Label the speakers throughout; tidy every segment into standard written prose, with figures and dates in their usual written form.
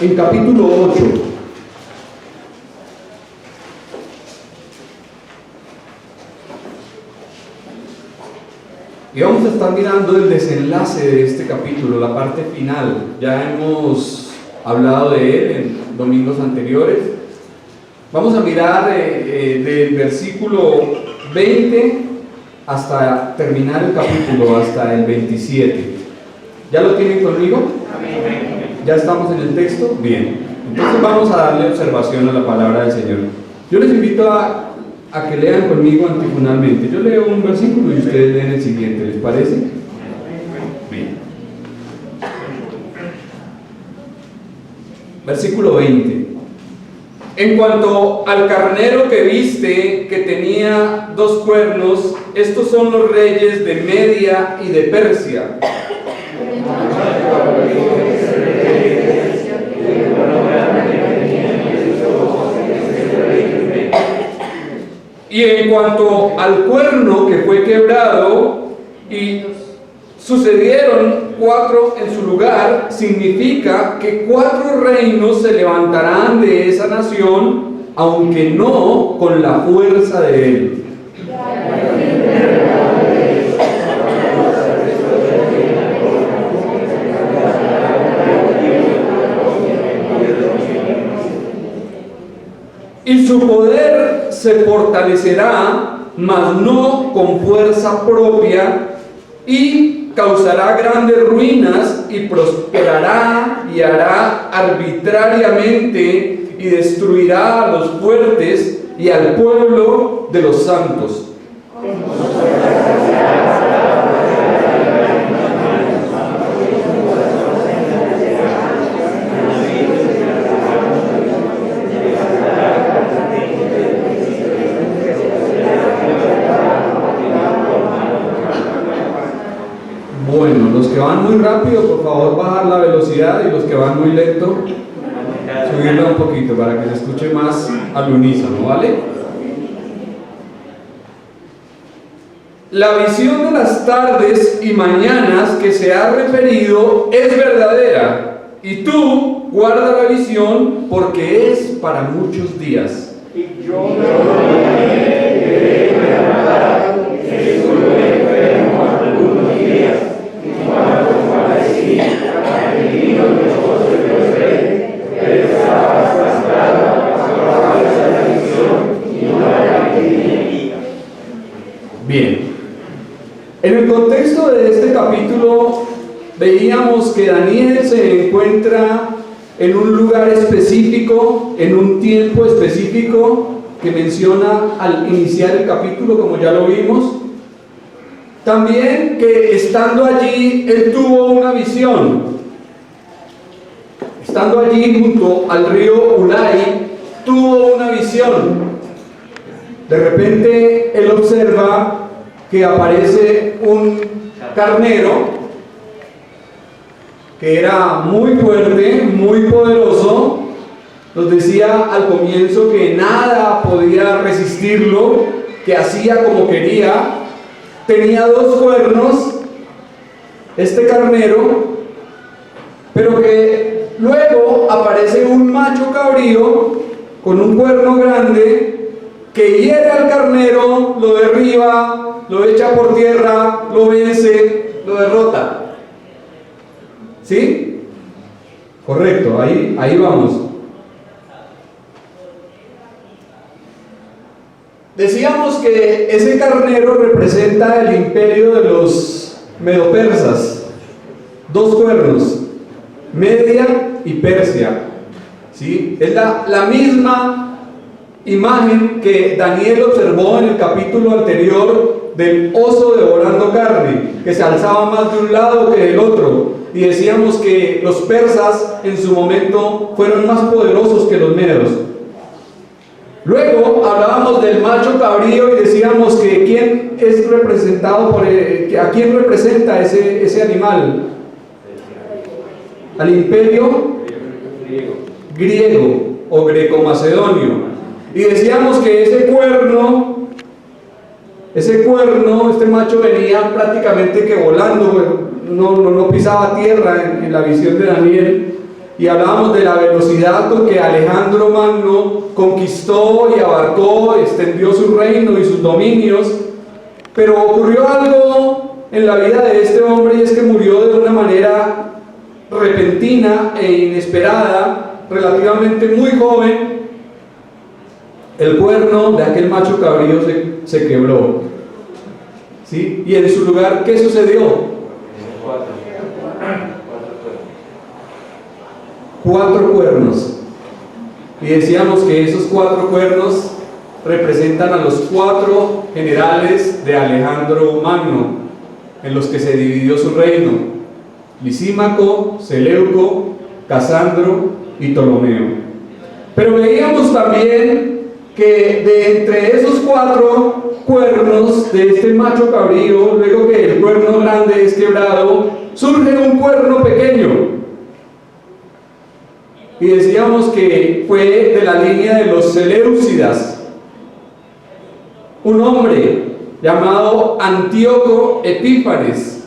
Speaker 1: en capítulo 8. Y vamos a estar mirando el desenlace de este capítulo, la parte final. Ya hemos hablado de él en domingos anteriores. Vamos a mirar del versículo 20 hasta terminar el capítulo, hasta el 27. ¿Ya lo tienen conmigo? ¿Ya estamos en el texto? Bien. Entonces vamos a darle observación a la palabra del Señor. Yo les invito a que lean conmigo antifonalmente. Yo leo un versículo y ustedes leen el siguiente, ¿les parece? Bien. Versículo 20. En cuanto al carnero que viste, que tenía 2 cuernos, estos son los reyes de Media y de Persia. Y en cuanto al cuerno que fue quebrado y sucedieron 4 en su lugar, significa que 4 reinos se levantarán de esa nación, aunque no con la fuerza de él. Y su poder se fortalecerá, mas no con fuerza propia, y causará grandes ruinas, y prosperará y hará arbitrariamente, y destruirá a los fuertes y al pueblo de los santos. Bueno, los que van muy rápido, por favor, bajar la velocidad, y los que van muy lento, subirla un poquito para que se escuche más al unísono, ¿vale? La visión de las tardes y mañanas que se ha referido es verdadera, y tú guarda la visión porque es para muchos días.
Speaker 2: Y yo algunos días, y cuando compadecí, adivino que yo soy el rey, pero estaba trasplantado a causa de la visión y no la que.
Speaker 1: Bien. En el contexto de este capítulo veíamos que Daniel se encuentra en un lugar específico, en un tiempo específico que menciona al iniciar el capítulo, como ya lo vimos. También que estando allí él tuvo una visión. Estando allí junto al río Ulai, tuvo una visión. De repente él observa que aparece un carnero que era muy fuerte, muy poderoso. Nos decía al comienzo que nada podía resistirlo, que hacía como quería. Tenía 2 cuernos, este carnero, pero que luego aparece un macho cabrío con un cuerno grande que hiere al carnero, lo derriba, lo echa por tierra, lo vence, lo derrota. ¿Sí? Correcto, ahí vamos. Decíamos que ese carnero representa el imperio de los medopersas. 2 cuernos, Media y Persia. ¿Sí? Es la misma imagen que Daniel observó en el capítulo anterior del oso devorando carne, que se alzaba más de un lado que del otro. Y decíamos que los persas en su momento fueron más poderosos que los medos. Luego hablábamos del macho cabrío y decíamos que quién es representado por a quién representa ese animal. Al imperio griego o greco-macedonio. Y decíamos que ese cuerno, este macho venía prácticamente que volando, no pisaba tierra en la visión de Daniel. y hablábamos de la velocidad con que Alejandro Magno conquistó y abarcó, extendió su reino y sus dominios, pero ocurrió algo en la vida de este hombre, y es que murió de una manera repentina e inesperada, relativamente muy joven. El cuerno de aquel macho cabrío se quebró, ¿sí? Y en su lugar, ¿qué sucedió? Cuatro cuernos. Y decíamos que esos cuatro cuernos representan a los cuatro generales de Alejandro Magno, en los que se dividió su reino: Lisímaco, Seleuco, Casandro y Ptolomeo. Pero veíamos también que de entre esos cuatro cuernos de este macho cabrío, luego que el cuerno grande es quebrado, surge un cuerno pequeño. Y decíamos que fue de la línea de los Seleucidas, un hombre llamado Antíoco Epífanes.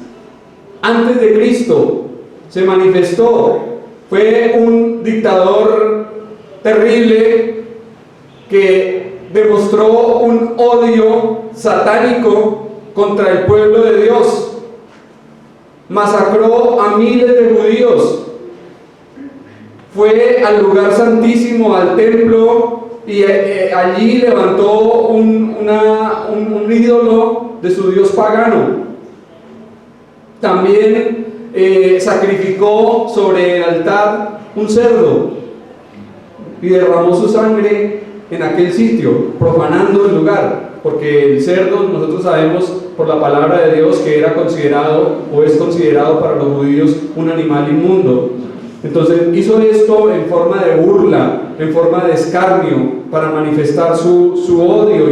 Speaker 1: Antes de Cristo se manifestó, fue un dictador terrible que demostró un odio satánico contra el pueblo de Dios, masacró a miles de judíos, fue al lugar santísimo, al templo, y allí levantó un ídolo de su dios pagano. También sacrificó sobre el altar un cerdo y derramó su sangre en aquel sitio, profanando el lugar, porque el cerdo, nosotros sabemos por la palabra de Dios que era considerado o es considerado para los judíos un animal inmundo. Entonces hizo esto en forma de burla, en forma de escarnio, para manifestar su odio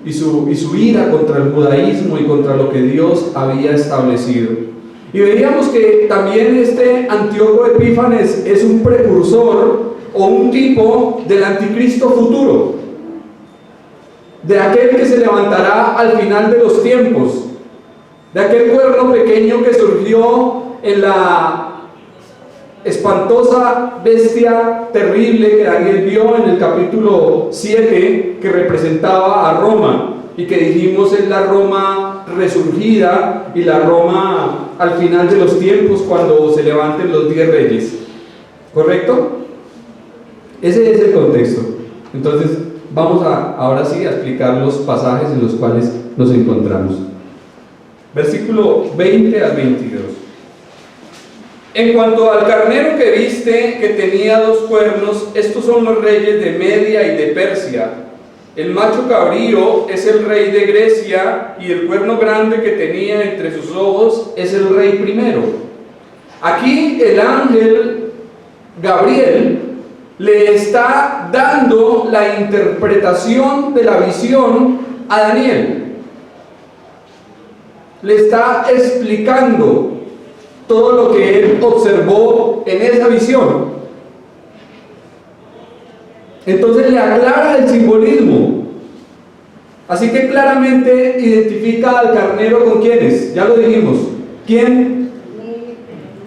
Speaker 1: y su ira contra el judaísmo y contra lo que Dios había establecido. Y veíamos que también este Antíoco Epífanes es un precursor o un tipo del anticristo futuro, de aquel que se levantará al final de los tiempos, de aquel cuerno pequeño que surgió en la espantosa bestia terrible que Daniel vio en el capítulo 7, que representaba a Roma, y que dijimos es la Roma resurgida y la Roma al final de los tiempos, cuando se levanten los 10 reyes. ¿Correcto? Ese es el contexto. Entonces vamos ahora sí a explicar los pasajes en los cuales nos encontramos. Versículo 20 al 22. En cuanto al carnero que viste, que tenía 2 cuernos, estos son los reyes de Media y de Persia. El macho cabrío es el rey de Grecia, y el cuerno grande que tenía entre sus ojos es el rey primero. Aquí el ángel Gabriel le está dando la interpretación de la visión a Daniel. Le está explicando todo lo que él observó en esa visión. Entonces le aclara el simbolismo. Así que claramente identifica al carnero con quiénes. Ya lo dijimos. ¿Quién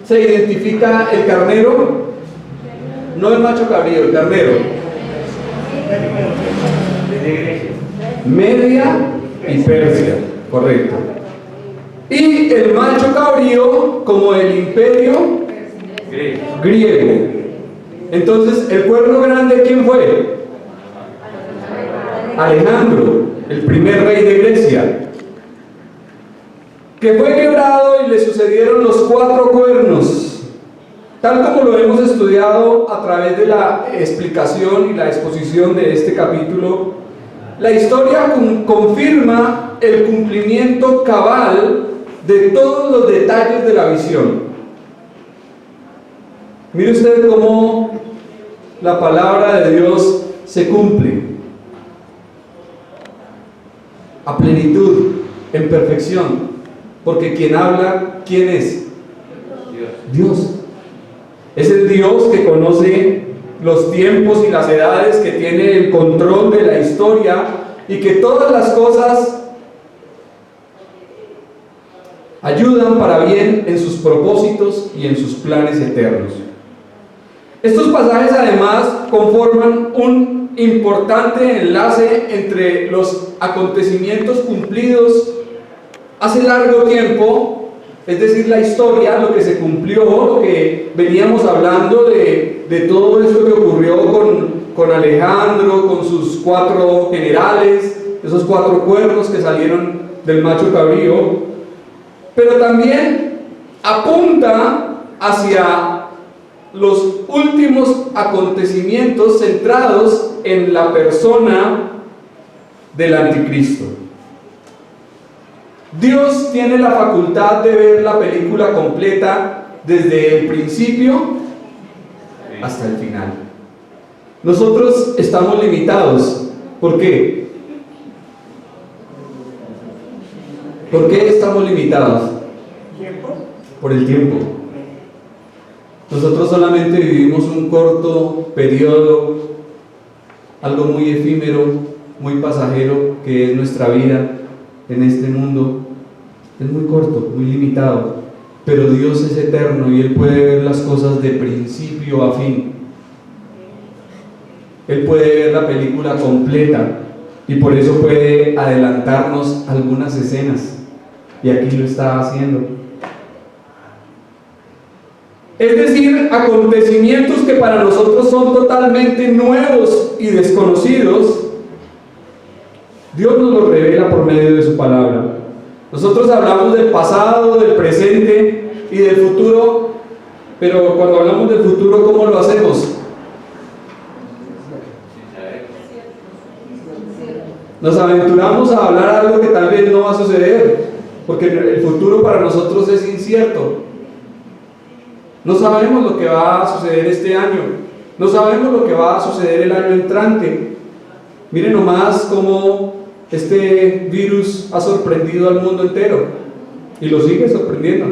Speaker 1: se identifica el carnero? No el macho cabrío, el carnero. Media y Persia, correcto. Y el macho cabrío como el imperio griego. Entonces, el cuerno grande, ¿quién fue? Alejandro, el primer rey de Grecia, que fue quebrado y le sucedieron los 4 cuernos, tal como lo hemos estudiado a través de la explicación y la exposición de este capítulo. La historia confirma el cumplimiento cabal de todos los detalles de la visión. Mire usted cómo la palabra de Dios se cumple a plenitud, en perfección, porque quien habla, ¿quién es? Dios. Es el Dios que conoce los tiempos y las edades, que tiene el control de la historia, y que todas las cosas ayudan para bien en sus propósitos y en sus planes eternos. Estos pasajes además conforman un importante enlace entre los acontecimientos cumplidos hace largo tiempo, es decir, la historia, lo que se cumplió, lo que veníamos hablando de todo esto que ocurrió con Alejandro, con sus 4 generales, esos 4 cuernos que salieron del macho cabrío, pero también apunta hacia los últimos acontecimientos centrados en la persona del anticristo. Dios tiene la facultad de ver la película completa desde el principio hasta el final. Nosotros estamos limitados. ¿Por qué? ¿Por qué estamos limitados? Por el tiempo. Nosotros solamente vivimos un corto periodo, algo muy efímero, muy pasajero, que es nuestra vida en este mundo. Es muy corto, muy limitado, pero Dios es eterno y Él puede ver las cosas de principio a fin. Él puede ver la película completa y por eso puede adelantarnos algunas escenas, y aquí lo está haciendo. Es decir, acontecimientos que para nosotros son totalmente nuevos y desconocidos, Dios nos los revela por medio de su palabra. Nosotros hablamos del pasado, del presente y del futuro, pero cuando hablamos del futuro, ¿cómo lo hacemos? Nos aventuramos a hablar algo que tal vez no va a suceder, porque el futuro para nosotros es incierto. No sabemos lo que va a suceder este año, no sabemos lo que va a suceder el año entrante. Miren nomás cómo este virus ha sorprendido al mundo entero y lo sigue sorprendiendo.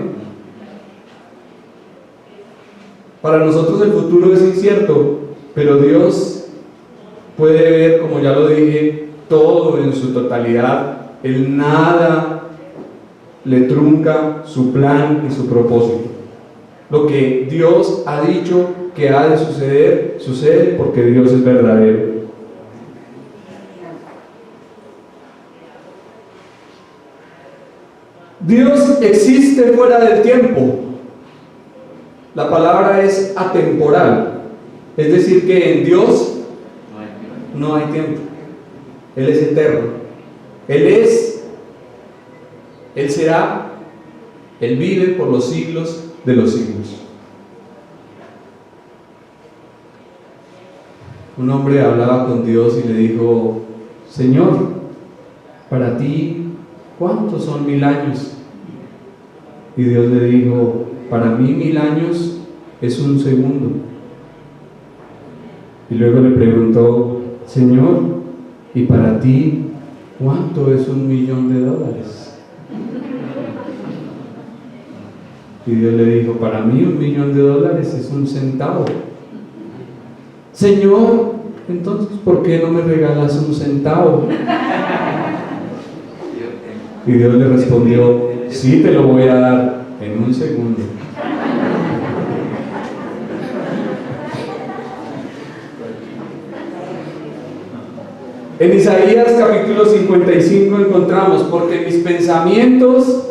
Speaker 1: Para nosotros el futuro es incierto, pero Dios puede ver, como ya lo dije, todo en su totalidad. Él nada le trunca su plan y su propósito. Lo que Dios ha dicho que ha de suceder, sucede porque Dios es verdadero. Dios existe fuera del tiempo. La palabra es atemporal, es decir, que en Dios no hay tiempo. Él es eterno. Él será, Él vive por los siglos de los siglos. Un hombre hablaba con Dios y le dijo: Señor, para ti, ¿cuántos son 1000 años? Y Dios le dijo: para mí 1000 años es un segundo. Y luego le preguntó: Señor, ¿y para ti cuánto es $1.000.000? Y Dios le dijo: para mí $1.000.000 es un centavo. Señor, entonces ¿por qué no me regalas un centavo? Y Dios le respondió: sí, te lo voy a dar en un segundo. En Isaías capítulo 55 encontramos: porque mis pensamientos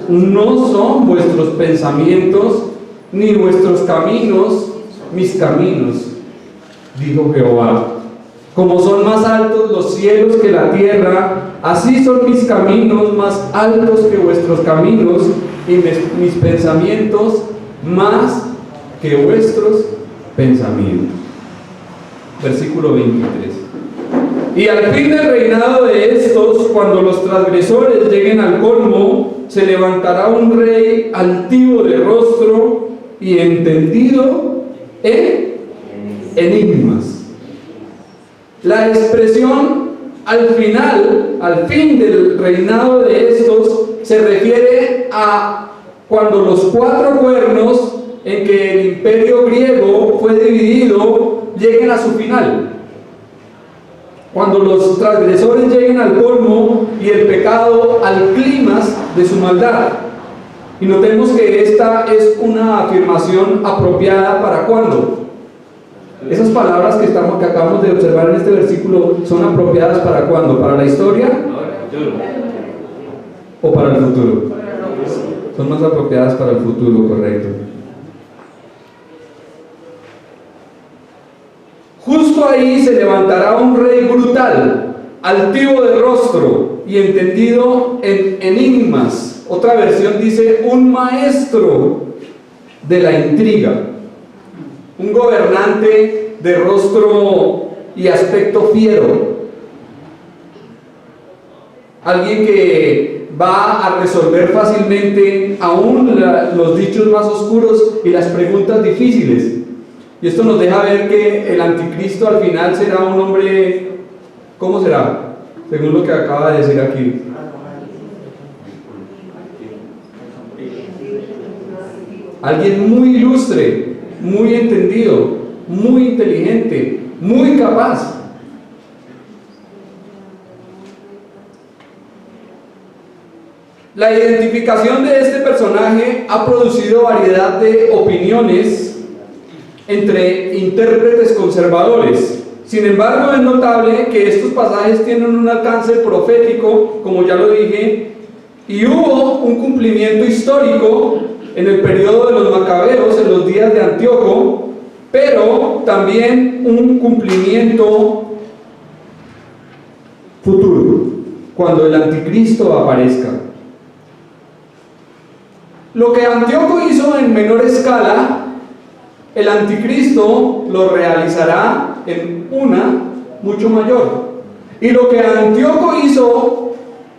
Speaker 1: no son vuestros pensamientos, ni vuestros caminos mis caminos, dijo Jehová. Como son más altos los cielos que la tierra, así son mis caminos más altos que vuestros caminos, y mis pensamientos más que vuestros pensamientos. Versículo 23. Y al fin del reinado de estos, cuando los transgresores lleguen al colmo, se levantará un rey altivo de rostro y entendido en enigmas. La expresión al fin del reinado de estos, se refiere a cuando los 4 cuernos en que el imperio griego fue dividido lleguen a su final. Cuando los transgresores lleguen al colmo y el pecado al clímax de su maldad. Y notemos que esta es una afirmación apropiada para ¿cuándo? Esas palabras que acabamos de observar en este versículo son apropiadas para ¿cuándo? ¿Para la historia? ¿O para el futuro? Son más apropiadas para el futuro, correcto. Justo ahí se levantará un rey brutal, altivo de rostro y entendido en enigmas. Otra versión dice un maestro de la intriga, un gobernante de rostro y aspecto fiero, alguien que va a resolver fácilmente aún los dichos más oscuros y las preguntas difíciles. Y esto nos deja ver que el anticristo al final será un hombre, ¿cómo será? Según lo que acaba de decir aquí. Alguien muy ilustre, muy entendido, muy inteligente, muy capaz. La identificación de este personaje ha producido variedad de opiniones entre intérpretes conservadores. Sin embargo, es notable que estos pasajes tienen un alcance profético, como ya lo dije, y hubo un cumplimiento histórico en el periodo de los macabeos, en los días de Antíoco, pero también un cumplimiento futuro, cuando el anticristo aparezca. Lo que Antíoco hizo en menor escala, el anticristo lo realizará en una mucho mayor. Y lo que Antíoco hizo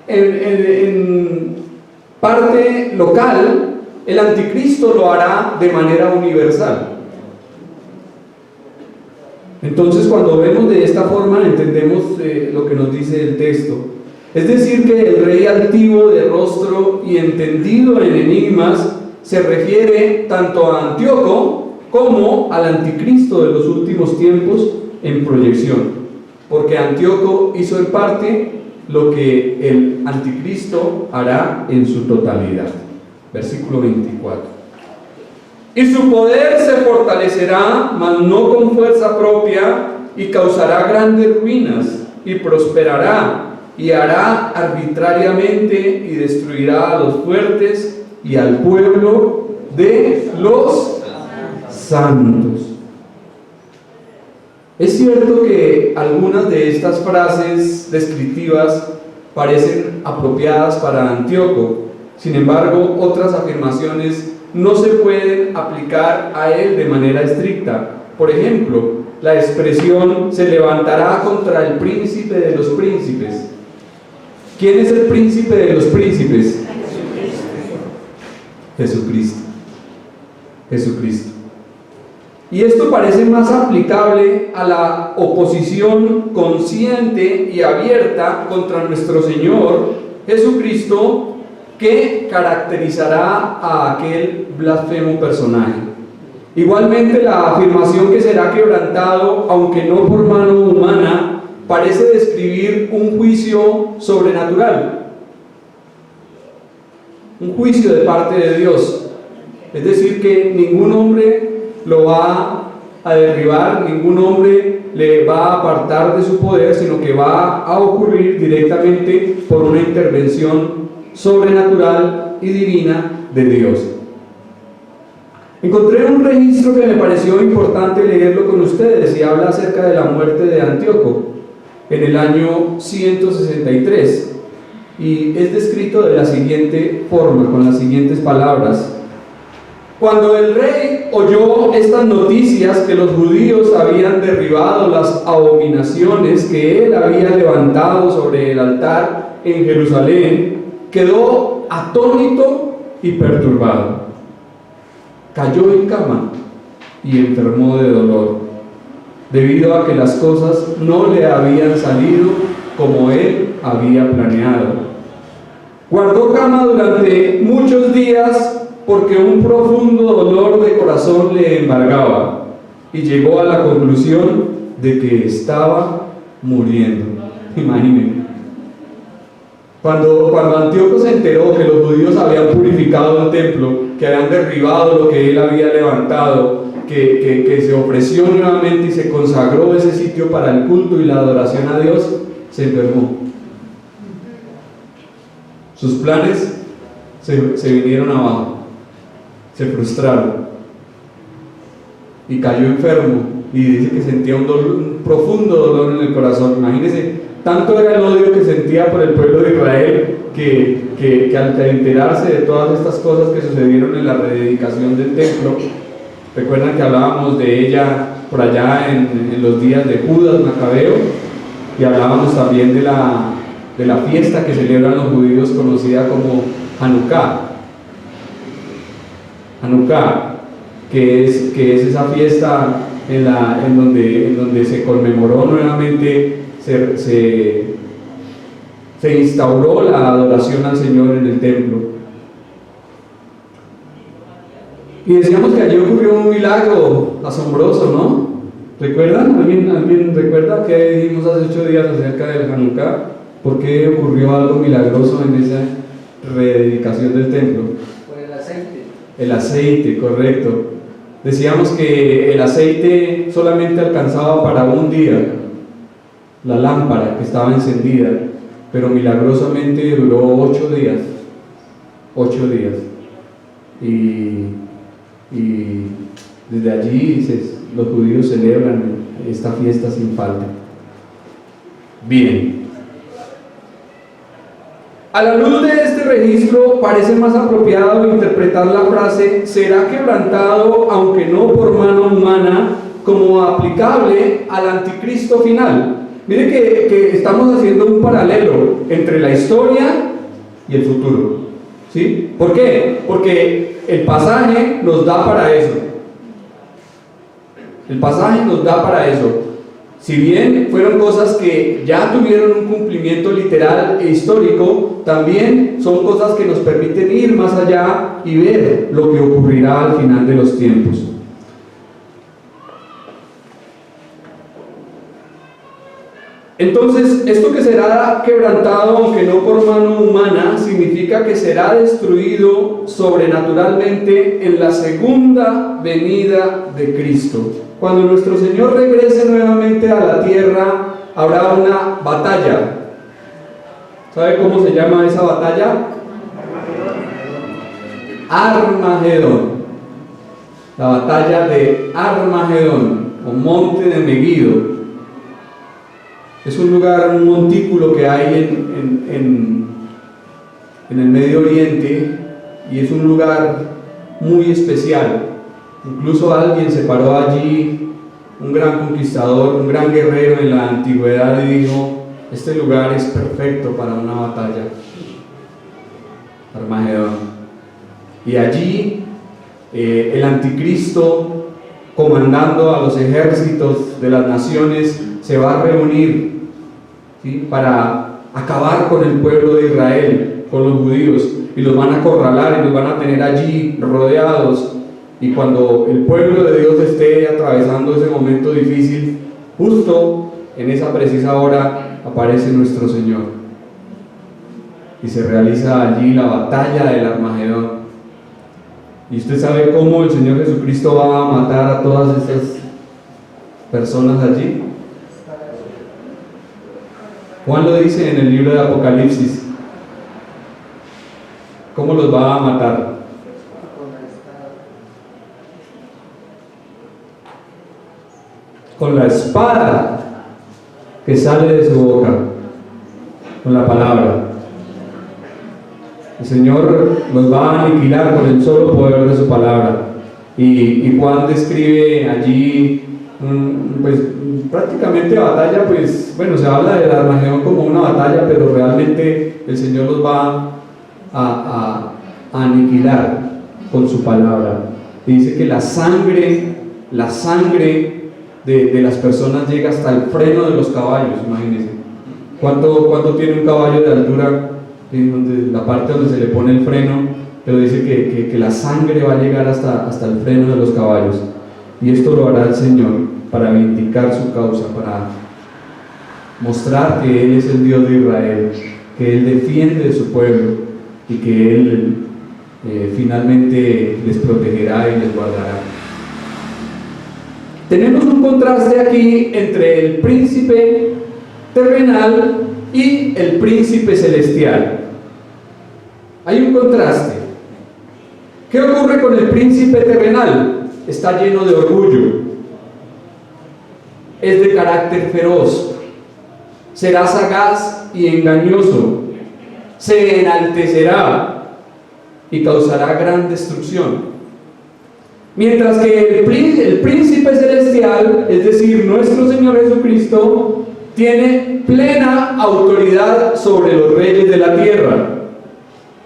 Speaker 1: en parte local, el anticristo lo hará de manera universal. Entonces, cuando vemos de esta forma, entendemos lo que nos dice el texto. Es decir, que el rey altivo de rostro y entendido en enigmas se refiere tanto a Antíoco como al anticristo de los últimos tiempos en proyección, porque Antíoco hizo en parte lo que el anticristo hará en su totalidad. Versículo 24. Y su poder se fortalecerá, mas no con fuerza propia, y causará grandes ruinas, y prosperará, y hará arbitrariamente, y destruirá a los fuertes y al pueblo de los santos. Es cierto que algunas de estas frases descriptivas parecen apropiadas para Antíoco, sin embargo, otras afirmaciones no se pueden aplicar a él de manera estricta. Por ejemplo, la expresión se levantará contra el príncipe de los príncipes. ¿Quién es el príncipe de los príncipes? Jesucristo. Jesucristo. Y esto parece más aplicable a la oposición consciente y abierta contra nuestro Señor Jesucristo, que caracterizará a aquel blasfemo personaje. Igualmente, la afirmación que será quebrantado, aunque no por mano humana, parece describir un juicio sobrenatural, un juicio de parte de Dios. Es decir, que ningún hombre lo va a derribar, ningún hombre le va a apartar de su poder, sino que va a ocurrir directamente por una intervención sobrenatural y divina de Dios. Encontré un registro que me pareció importante leerlo con ustedes, y habla acerca de la muerte de Antíoco en el año 163, y es descrito de la siguiente forma, con las siguientes palabras: cuando el rey oyó estas noticias, que los judíos habían derribado las abominaciones que él había levantado sobre el altar en Jerusalén, quedó atónito y perturbado. Cayó en cama y enfermó de dolor, debido a que las cosas no le habían salido como él había planeado. Guardó cama durante muchos días, porque un profundo dolor de corazón le embargaba, y llegó a la conclusión de que estaba muriendo. Imagínense. Cuando Antíoco se enteró que los judíos habían purificado el templo, que habían derribado lo que él había levantado, que se ofreció nuevamente y se consagró ese sitio para el culto y la adoración a Dios, se enfermó. Sus planes se vinieron abajo, se frustraron y cayó enfermo, y dice que sentía un profundo dolor en el corazón. Imagínense, tanto era el odio que sentía por el pueblo de Israel que al enterarse de todas estas cosas que sucedieron en la rededicación del templo, recuerdan que hablábamos de ella por allá en los días de Judas Macabeo, y hablábamos también de la fiesta que celebran los judíos conocida como Hanukkah. Hanukkah, que es esa fiesta en donde se conmemoró nuevamente, se instauró la adoración al Señor en el templo. Y decíamos que allí ocurrió un milagro asombroso, ¿no? ¿Recuerdan? ¿Alguien recuerda qué dijimos hace 8 días acerca del Hanukkah? ¿Por qué ocurrió algo milagroso en esa rededicación del templo?
Speaker 3: Por el aceite.
Speaker 1: El aceite, correcto. Decíamos que el aceite solamente alcanzaba para un día, la lámpara que estaba encendida, pero milagrosamente duró 8 días. 8 días. Y desde allí los judíos celebran esta fiesta sin falta. Bien. A la luz de este registro, parece más apropiado interpretar la frase "será quebrantado, aunque no por mano humana", como aplicable al anticristo final. Mire que estamos haciendo un paralelo entre la historia y el futuro, ¿sí? ¿Por qué? Porque el pasaje nos da para eso. El pasaje nos da para eso. Si bien fueron cosas que ya tuvieron un cumplimiento literal e histórico, también son cosas que nos permiten ir más allá y ver lo que ocurrirá al final de los tiempos. Entonces, esto que será quebrantado, aunque no por mano humana, significa que será destruido sobrenaturalmente en la segunda venida de Cristo. Cuando nuestro Señor regrese nuevamente a la tierra, habrá una batalla. ¿Sabe cómo se llama esa batalla? Armagedón. La batalla de Armagedón, o monte de Meguido. Es un lugar, un montículo que hay en el Medio Oriente, y es un lugar muy especial. Incluso alguien se paró allí, un gran conquistador, un gran guerrero en la antigüedad, y dijo: este lugar es perfecto para una batalla. Armagedón. Y allí el anticristo, comandando a los ejércitos de las naciones, se va a reunir, ¿sí?, para acabar con el pueblo de Israel, con los judíos, y los van a acorralar y los van a tener allí rodeados. Y cuando el pueblo de Dios esté atravesando ese momento difícil, justo en esa precisa hora aparece nuestro Señor y se realiza allí la batalla del Armagedón. Y usted sabe cómo el Señor Jesucristo va a matar a todas estas personas allí. Juan lo dice en el libro de Apocalipsis. ¿Cómo los va a matar? Con la espada que sale de su boca, con la palabra. El Señor los va a aniquilar con el solo poder de su palabra. Y Juan describe allí, pues prácticamente batalla, pues bueno, se habla del Armagedón como una batalla, pero realmente el Señor los va a aniquilar con su palabra. Y dice que la sangre de las personas llega hasta el freno de los caballos. Imagínense cuánto tiene un caballo de altura, la parte donde se le pone el freno, pero dice que la sangre va a llegar hasta el freno de los caballos. Y esto lo hará el Señor para vindicar su causa, para mostrar que Él es el Dios de Israel, que Él defiende de su pueblo y que Él finalmente les protegerá y les guardará. Tenemos un contraste aquí entre el príncipe terrenal y el príncipe celestial. Hay un contraste. ¿Qué ocurre con el príncipe terrenal? Está lleno de orgullo, es de carácter feroz, será sagaz y engañoso, se enaltecerá y causará gran destrucción. Mientras que el príncipe celestial, es decir, nuestro Señor Jesucristo, tiene plena autoridad sobre los reyes de la tierra.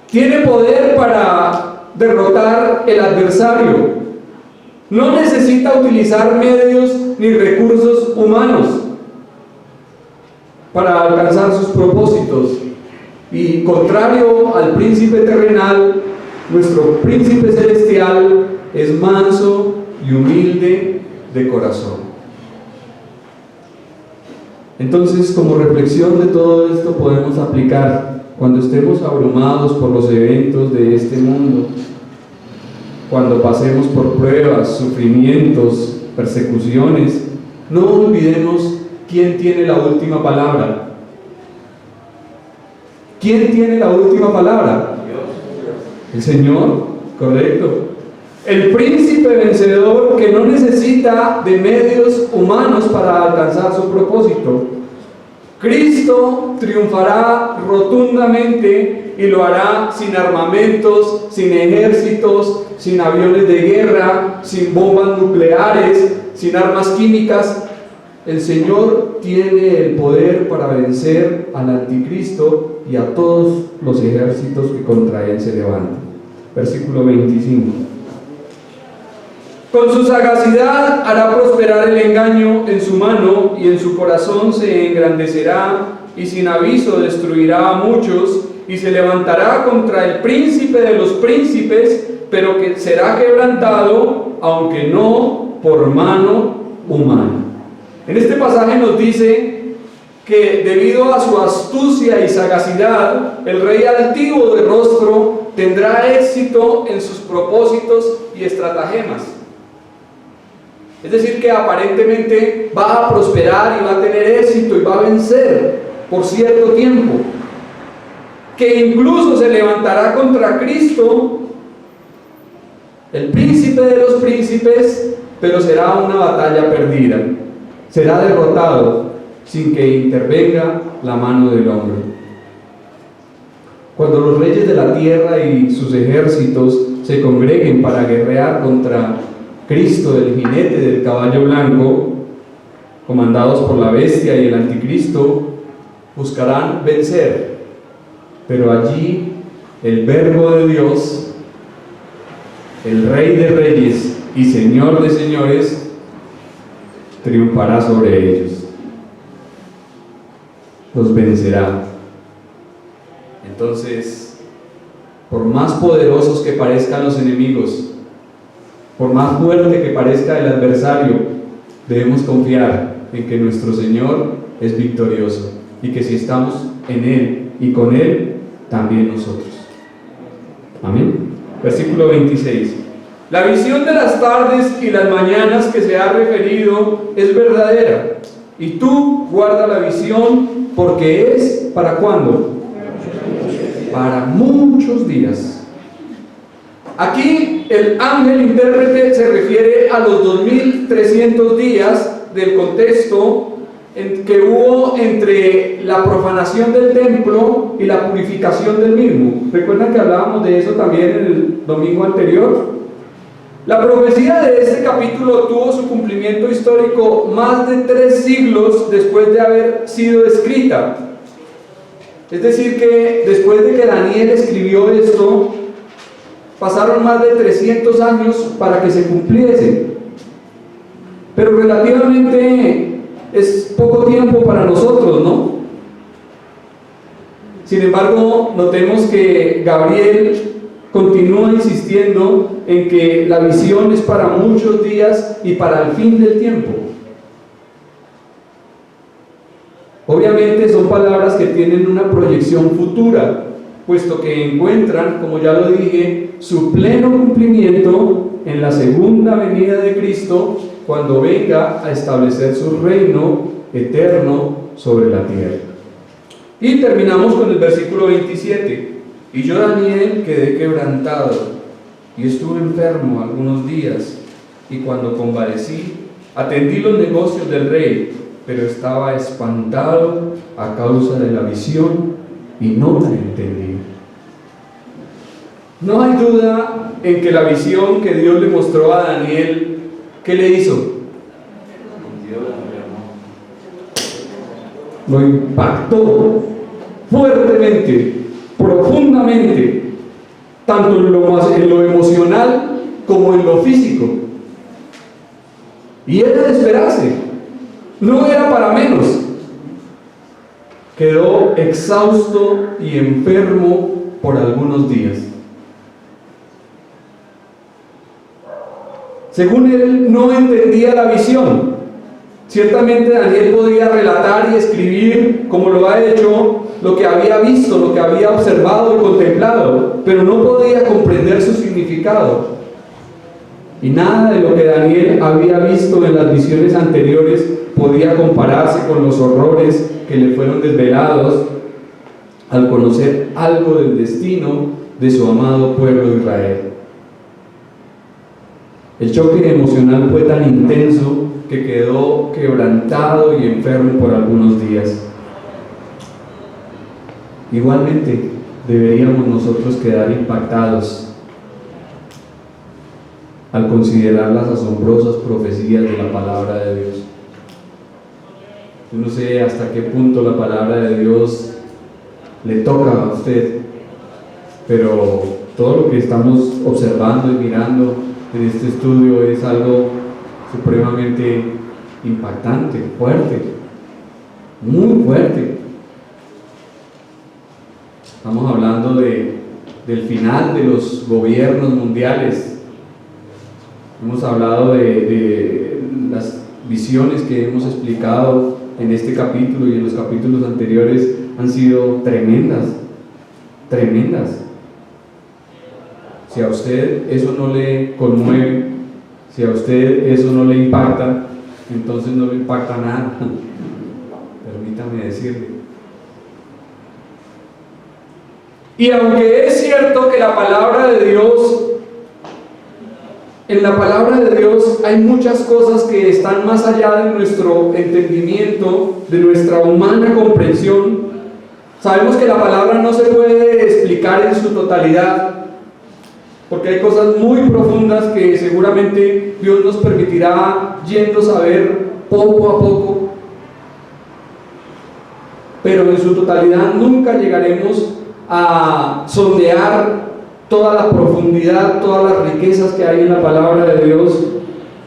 Speaker 1: Tiene poder para derrotar el adversario. No necesita utilizar medios ni recursos humanos para alcanzar sus propósitos. Y contrario al príncipe terrenal, nuestro príncipe celestial es manso y humilde de corazón. Entonces, como reflexión de todo esto, podemos aplicar cuando estemos abrumados por los eventos de este mundo, cuando pasemos por pruebas, sufrimientos, persecuciones, no olvidemos quién tiene la última palabra. ¿Quién tiene la última palabra? El Señor, correcto. El príncipe vencedor que no necesita de medios humanos para alcanzar su propósito. Cristo triunfará rotundamente y lo hará sin armamentos, sin ejércitos, sin aviones de guerra, sin bombas nucleares, sin armas químicas. El Señor tiene el poder para vencer al anticristo y a todos los ejércitos que contra él se levantan. Versículo 25. Con su sagacidad hará prosperar el engaño en su mano, y en su corazón se engrandecerá, y sin aviso destruirá a muchos, y se levantará contra el príncipe de los príncipes, pero que será quebrantado, aunque no por mano humana. En este pasaje nos dice que debido a su astucia y sagacidad, el rey altivo de rostro tendrá éxito en sus propósitos y estratagemas. Es decir, que aparentemente va a prosperar y va a tener éxito y va a vencer por cierto tiempo. Que incluso se levantará contra Cristo, el príncipe de los príncipes, pero será una batalla perdida. Será derrotado sin que intervenga la mano del hombre. Cuando los reyes de la tierra y sus ejércitos se congreguen para guerrear contra Cristo, el jinete del caballo blanco, comandados por la bestia y el anticristo, buscarán vencer, pero allí el Verbo de Dios, el Rey de reyes y Señor de señores, triunfará sobre ellos, los vencerá. Entonces, por más poderosos que parezcan los enemigos, por más fuerte que parezca el adversario, debemos confiar en que nuestro Señor es victorioso y que si estamos en Él y con Él, también nosotros. Amén. Versículo 26. La visión de las tardes y las mañanas que se ha referido es verdadera, y tú guarda la visión, porque es ¿para cuándo? Para muchos días. Aquí el ángel intérprete se refiere a los 2300 días del contexto que hubo entre la profanación del templo y la purificación del mismo. ¿Recuerdan que hablábamos de eso también en el domingo anterior? La profecía de este capítulo tuvo su cumplimiento histórico más de 3 siglos después de haber sido escrita. Es decir, que después de que Daniel escribió esto, pasaron más de 300 años para que se cumpliese. Pero relativamente es poco tiempo para nosotros, ¿no? Sin embargo, notemos que Gabriel continúa insistiendo en que la visión es para muchos días y para el fin del tiempo. Obviamente son palabras que tienen una proyección futura, puesto que encuentran, como ya lo dije, su pleno cumplimiento en la segunda venida de Cristo, cuando venga a establecer su reino eterno sobre la tierra. Y terminamos con el versículo 27. Y yo, Daniel, quedé quebrantado y estuve enfermo algunos días, y cuando convalecí, atendí los negocios del rey, pero estaba espantado a causa de la visión y no la entendí. No hay duda en que la visión que Dios le mostró a Daniel, ¿qué le hizo? Lo impactó fuertemente, profundamente, tanto en lo emocional como en lo físico. Y era de esperarse, no era para menos. Quedó exhausto y enfermo por algunos días. Según él, no entendía la visión. Ciertamente Daniel podía relatar y escribir, como lo ha hecho, lo que había visto, lo que había observado y contemplado, pero no podía comprender su significado. Y nada de lo que Daniel había visto en las visiones anteriores podía compararse con los horrores que le fueron desvelados al conocer algo del destino de su amado pueblo Israel. El choque emocional fue tan intenso que quedó quebrantado y enfermo por algunos días. Igualmente, deberíamos nosotros quedar impactados al considerar las asombrosas profecías de la palabra de Dios. Yo no sé hasta qué punto la palabra de Dios le toca a usted, pero todo lo que estamos observando y mirando en este estudio es algo supremamente impactante, fuerte, muy fuerte. Estamos hablando del final de los gobiernos mundiales. Hemos hablado de las visiones que hemos explicado en este capítulo y en los capítulos anteriores han sido tremendas, tremendas. Si a usted eso no le conmueve, si a usted eso no le impacta, entonces no le impacta nada. Permítame decirle. Y aunque es cierto que la palabra de Dios, en la palabra de Dios hay muchas cosas que están más allá de nuestro entendimiento, de nuestra humana comprensión. Sabemos que la palabra no se puede explicar en su totalidad, porque hay cosas muy profundas que seguramente Dios nos permitirá yendo a saber poco a poco, pero en su totalidad nunca llegaremos a sondear toda la profundidad, todas las riquezas que hay en la palabra de Dios.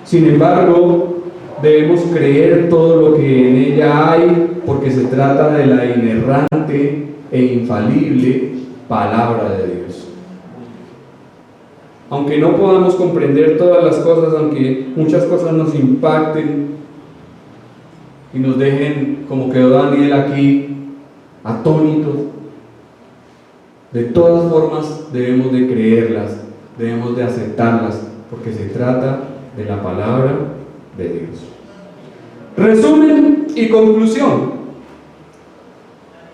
Speaker 1: Sin embargo, debemos creer todo lo que en ella hay, porque se trata de la inerrante e infalible palabra de Dios. Aunque no podamos comprender todas las cosas, aunque muchas cosas nos impacten y nos dejen, como quedó Daniel aquí, atónitos, de todas formas debemos de creerlas, debemos de aceptarlas, porque se trata de la palabra de Dios. Resumen y conclusión.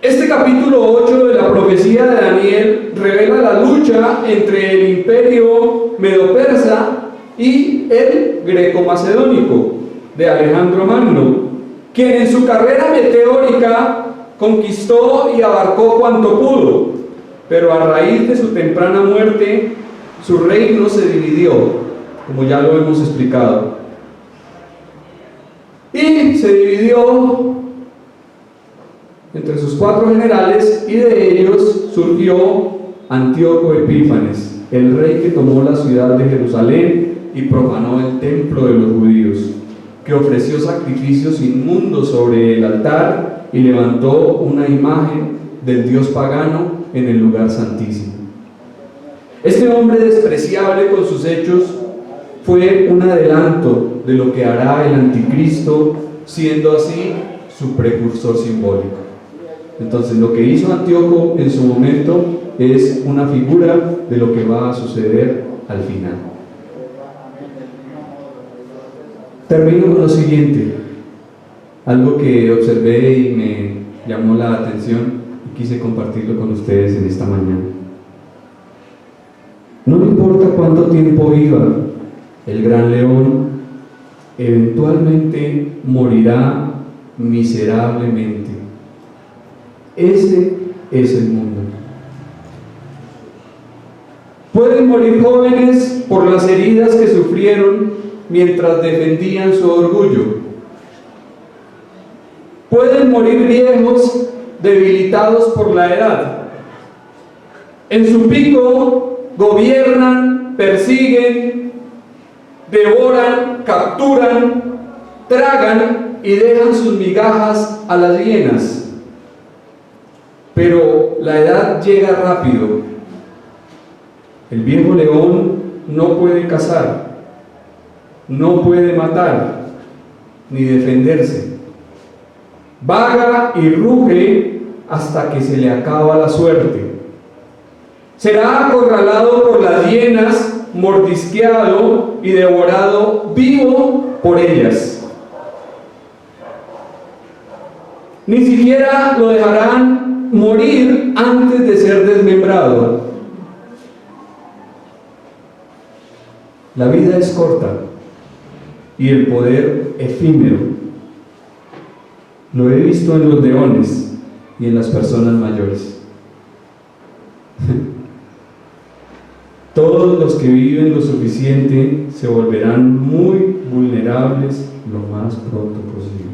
Speaker 1: Este capítulo 8 de la profecía de Daniel revela la lucha entre el imperio medo-persa y el greco-macedónico de Alejandro Magno, quien en su carrera meteórica conquistó y abarcó cuanto pudo, pero a raíz de su temprana muerte, su reino se dividió, como ya lo hemos explicado. Y se dividió entre sus 4 generales, y de ellos surgió Antíoco Epífanes, el rey que tomó la ciudad de Jerusalén y profanó el templo de los judíos, que ofreció sacrificios inmundos sobre el altar y levantó una imagen del dios pagano en el lugar santísimo. Este hombre despreciable con sus hechos fue un adelanto de lo que hará el anticristo, siendo así su precursor simbólico. Entonces, lo que hizo Antíoco en su momento es una figura de lo que va a suceder al final. Termino con lo siguiente, algo que observé y me llamó la atención y quise compartirlo con ustedes en esta mañana. No me importa cuánto tiempo viva el gran león, eventualmente morirá miserablemente. Ese es el mundo. Pueden morir jóvenes por las heridas que sufrieron mientras defendían su orgullo. Pueden morir viejos debilitados por la edad. En su pico gobiernan, persiguen, devoran, capturan, tragan y dejan sus migajas a las hienas. Pero la edad llega rápido. El viejo león no puede cazar, no puede matar, ni defenderse. Vaga y ruge hasta que se le acaba la suerte. Será acorralado por las hienas, mordisqueado y devorado vivo por ellas. Ni siquiera lo dejarán morir antes de ser desmembrado. La vida es corta y el poder efímero. Lo he visto en los leones y en las personas mayores. Todos los que viven lo suficiente se volverán muy vulnerables lo más pronto posible.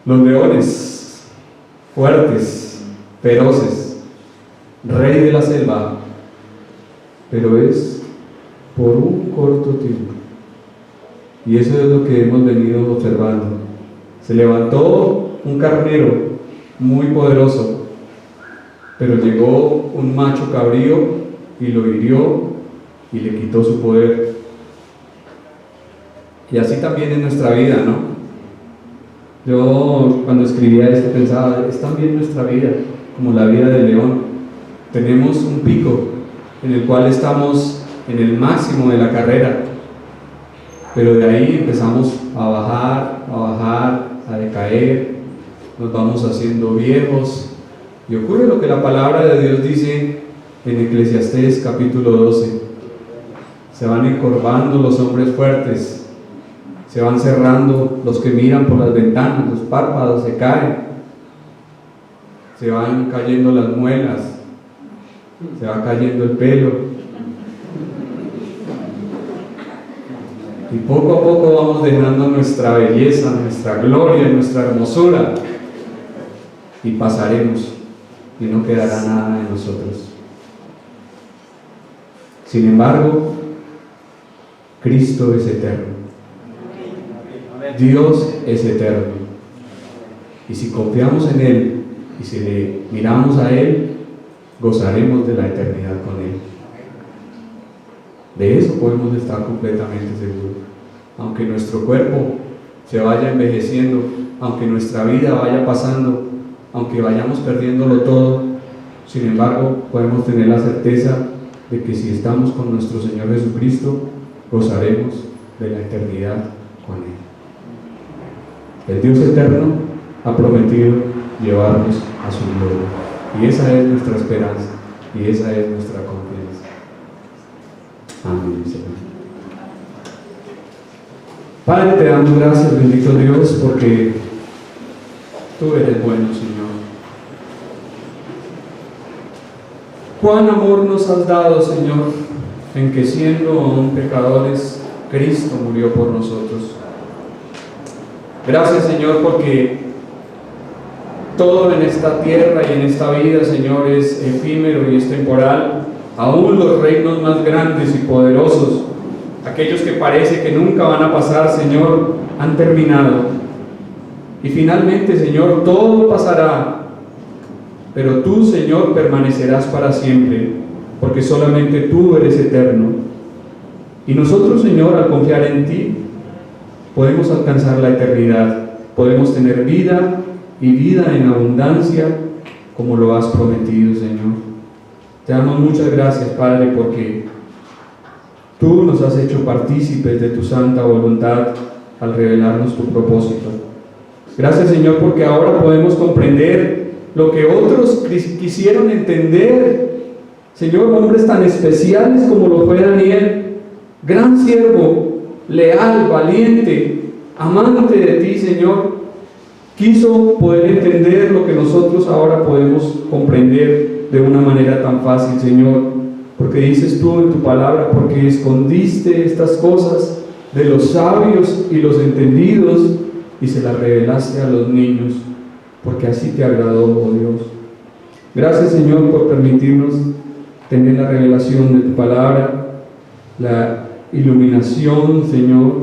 Speaker 1: Los leones, fuertes, feroces, rey de la selva, pero es por un corto tiempo. Y eso es lo que hemos venido observando. Se levantó un carnero muy poderoso, pero llegó un macho cabrío y lo hirió y le quitó su poder. Y así también en nuestra vida, ¿no? Yo cuando escribía esto pensaba, es también nuestra vida, como la vida del león. Tenemos un pico en el cual estamos en el máximo de la carrera, pero de ahí empezamos a bajar, a decaer, nos vamos haciendo viejos, y ocurre lo que la palabra de Dios dice en Eclesiastés capítulo 12: se van encorvando los hombres fuertes, se van cerrando los que miran por las ventanas, los párpados se caen, se van cayendo las muelas, se va cayendo el pelo, y poco a poco vamos dejando nuestra belleza, nuestra gloria, nuestra hermosura, y pasaremos y no quedará nada de nosotros. Sin embargo, Cristo es eterno, Dios es eterno, y si confiamos en Él y si le miramos a Él, gozaremos de la eternidad con Él. De eso podemos estar completamente seguros. Aunque nuestro cuerpo se vaya envejeciendo, aunque nuestra vida vaya pasando, aunque vayamos perdiéndolo todo, sin embargo, podemos tener la certeza de que si estamos con nuestro Señor Jesucristo, gozaremos de la eternidad con Él. El Dios eterno ha prometido llevarnos a su gloria, y esa es nuestra esperanza, y esa es nuestra confianza. Amén, Señor. Padre, te damos gracias, bendito Dios, porque tú eres bueno, Señor. Cuán amor nos has dado, Señor, en que siendo aún pecadores, Cristo murió por nosotros. Gracias, Señor, porque todo en esta tierra y en esta vida, Señor, es efímero y es temporal. Aún los reinos más grandes y poderosos, aquellos que parece que nunca van a pasar, Señor, han terminado. Y finalmente, Señor, todo pasará, pero tú, Señor, permanecerás para siempre, porque solamente tú eres eterno. Y nosotros, Señor, al confiar en ti, podemos alcanzar la eternidad, podemos tener vida y vida en abundancia, como lo has prometido, Señor. Te damos muchas gracias, Padre, porque tú nos has hecho partícipes de tu santa voluntad al revelarnos tu propósito. Gracias, Señor, porque ahora podemos comprender lo que otros quisieron entender. Señor, hombres tan especiales como lo fue Daniel, gran siervo, leal, valiente, amante de ti, Señor, quiso poder entender lo que nosotros ahora podemos comprender de una manera tan fácil, Señor, porque dices tú en tu palabra, porque escondiste estas cosas de los sabios y los entendidos y se las revelaste a los niños, porque así te agradó, oh Dios. Gracias, Señor, por permitirnos tener la revelación de tu palabra, la iluminación, Señor,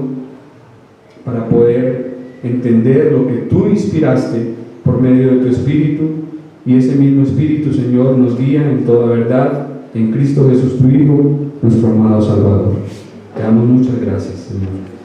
Speaker 1: para poder entender lo que tú inspiraste por medio de tu Espíritu, y ese mismo Espíritu, Señor, nos guía en toda verdad, en Cristo Jesús, tu Hijo, nuestro amado Salvador. Te damos muchas gracias, Señor.